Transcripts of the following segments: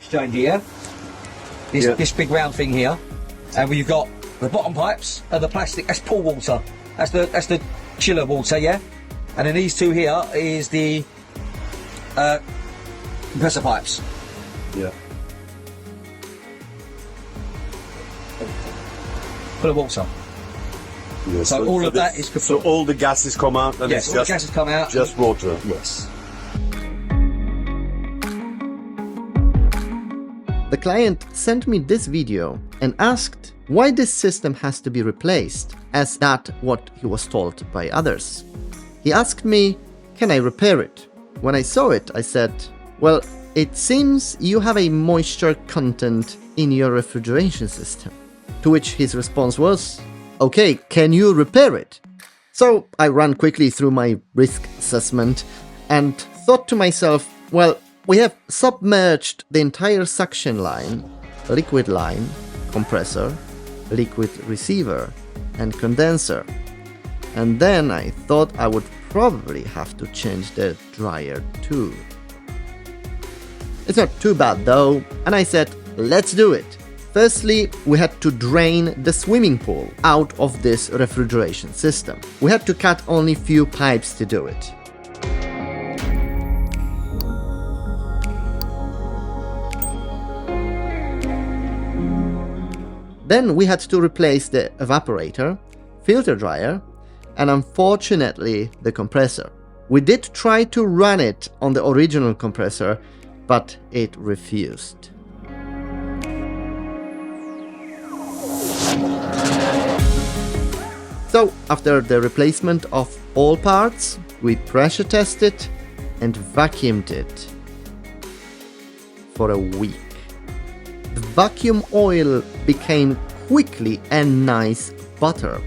exchange here. This big round thing here, and we've got the bottom pipes and the plastic. That's pool water. That's the chiller water, yeah. And then these two here is the compressor pipes. Yeah. Full of water. Yeah, So all of that is so all the gases come out and yes, it's all just, the gases come out. just water. Yes. The client sent me this video and asked why this system has to be replaced, as that what he was told by others. He asked me, can I repair it? When I saw it, I said, well, it seems you have a moisture content in your refrigeration system. To which his response was, okay, can you repair it? So I ran quickly through my risk assessment and thought to myself, well, we have submerged the entire suction line, liquid line, compressor, liquid receiver, and condenser. And then I thought I would probably have to change the dryer too. It's not too bad though, and I said, let's do it. Firstly, we had to drain the swimming pool out of this refrigeration system. We had to cut only few pipes to do it. Then we had to replace the evaporator, filter dryer, and unfortunately the compressor. We did try to run it on the original compressor, but it refused. So after the replacement of all parts, we pressure tested and vacuumed it for a week. The vacuum oil became quickly a nice butter.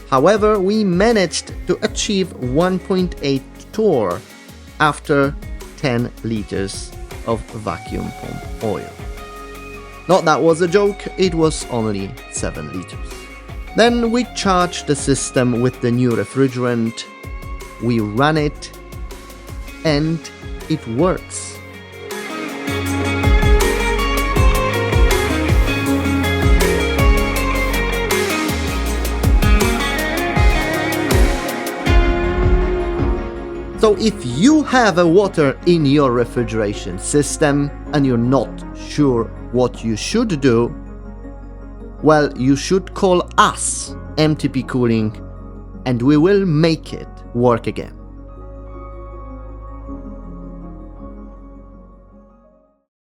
However, we managed to achieve 1.8 torr after 10 liters of vacuum pump oil. Not that was a joke, it was only 7 liters. Then we charged the system with the new refrigerant, we ran it, and it works. So if you have a water in your refrigeration system and you're not sure what you should do, well, you should call us, MTP Cooling, and we will make it work again.